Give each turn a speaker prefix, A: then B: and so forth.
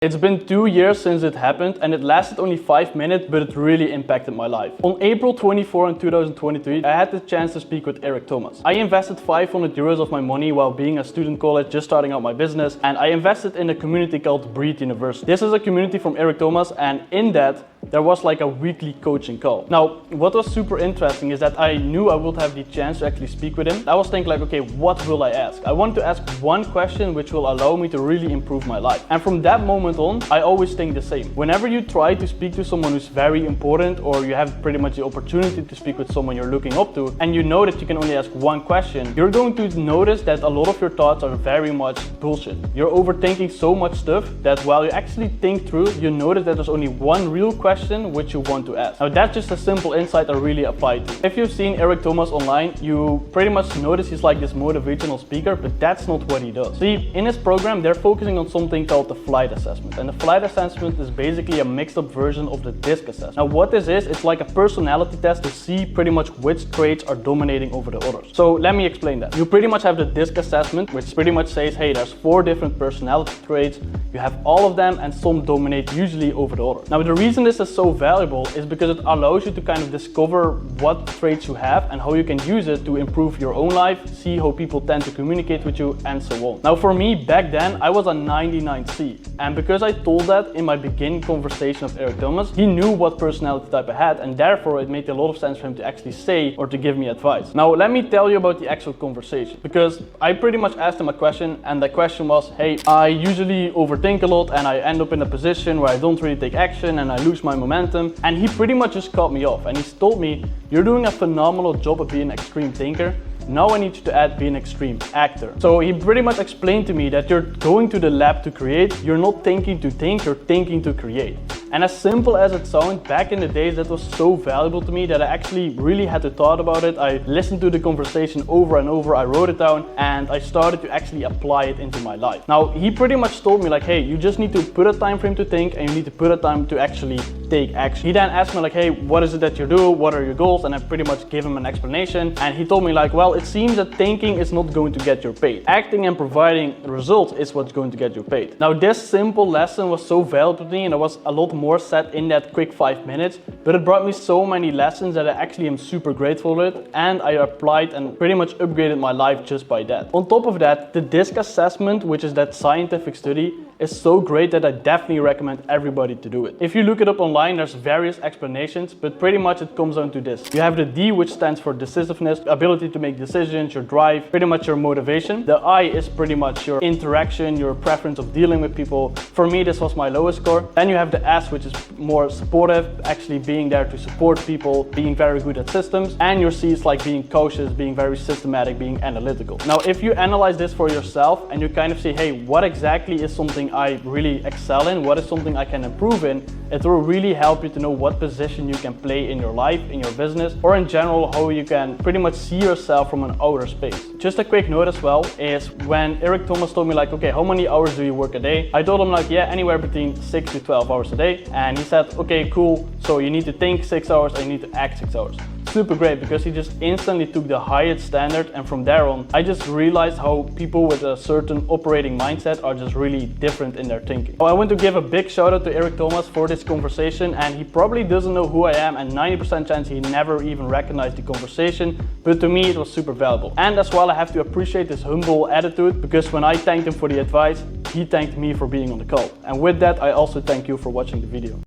A: It's been 2 years since it happened and it lasted only 5 minutes, but it really impacted my life. On April 24 in 2023, I had the chance to speak with Eric Thomas. I invested 500 euros of my money while being a student college, just starting out my business, and I invested in a community called Breed University. This is a community from Eric Thomas, and in that, there was like a weekly coaching call. Now, what was super interesting is that I knew I would have the chance to actually speak with him. I was thinking like, okay, what will I ask? I wanted to ask one question which will allow me to really improve my life. And from that moment on, I always think the same. Whenever you try to speak to someone who's very important, or you have pretty much the opportunity to speak with someone you're looking up to, and you know that you can only ask one question, you're going to notice that a lot of your thoughts are very much bullshit. You're overthinking so much stuff that while you actually think through, you notice that there's only one real question which you want to ask. Now that's just a simple insight I really apply to. If you've seen Eric Thomas online, you pretty much notice he's like this motivational speaker, but that's not what he does. See, in his program, they're focusing on something called the flight assessment. And the flight assessment is basically a mixed up version of the DISC assessment. Now what this is, it's like a personality test to see pretty much which traits are dominating over the others. So let me explain that. You pretty much have the DISC assessment, which pretty much says, hey, there's 4 different personality traits. You have all of them and some dominate usually over the others. Now the reason this is so valuable is because it allows you to kind of discover what traits you have and how you can use it to improve your own life, see how people tend to communicate with you, and so on. Now for me, back then, I was a 99C. And because I told that in my beginning conversation of Eric Thomas, he knew what personality type I had, and therefore it made a lot of sense for him to actually say or to give me advice. Now let me tell you about the actual conversation, because I pretty much asked him a question, and the question was, hey, I usually overthink a lot and I end up in a position where I don't really take action and I lose my momentum. And he pretty much just cut me off and he told me, you're doing a phenomenal job of being an extreme thinker. Now I need you to add being an extreme actor. So he pretty much explained to me that you're going to the lab to create, you're not thinking to think, you're thinking to create. And as simple as it sounds, back in the days that was so valuable to me that I actually really had to thought about it. I listened to the conversation over and over, I wrote it down, and I started to actually apply it into my life. Now he pretty much told me like, hey, you just need to put a time frame to think and you need to put a time to actually take action. He then asked me like, hey, what is it that you do? What are your goals? And I pretty much gave him an explanation. And he told me like, well, it seems that thinking is not going to get you paid. Acting and providing results is what's going to get you paid. Now this simple lesson was so valuable to me, and there was a lot more said in that quick 5 minutes, but it brought me so many lessons that I actually am super grateful with, and I applied and pretty much upgraded my life just by that. On top of that, the DISC assessment, which is that scientific study, is so great that I definitely recommend everybody to do it. If you look it up online, there's various explanations, but pretty much it comes down to this. You have the D, which stands for decisiveness, ability to make decisions, your drive, pretty much your motivation. The I is pretty much your interaction, your preference of dealing with people. For me, this was my lowest score. Then you have the S, which is more supportive, actually being there to support people, being very good at systems. And your C is like being cautious, being very systematic, being analytical. Now, if you analyze this for yourself and you kind of say, hey, what exactly is something I really excel in? What is something I can improve in? It will really help you to know what position you can play in your life, in your business, or in general, how you can pretty much see yourself from an outer space. Just a quick note as well is when Eric Thomas told me like, okay, how many hours do you work a day? I told him like, yeah, anywhere between 6 to 12 hours a day. And he said, okay, cool. So you need to think 6 hours and you need to act 6 hours. Super great, because he just instantly took the highest standard, and from there on I just realized how people with a certain operating mindset are just really different in their thinking. So I want to give a big shout out to Eric Thomas for this conversation, and he probably doesn't know who I am, and 90% chance he never even recognized the conversation, but to me it was super valuable. And as well, I have to appreciate his humble attitude, because when I thanked him for the advice, he thanked me for being on the call. And with that, I also thank you for watching the video.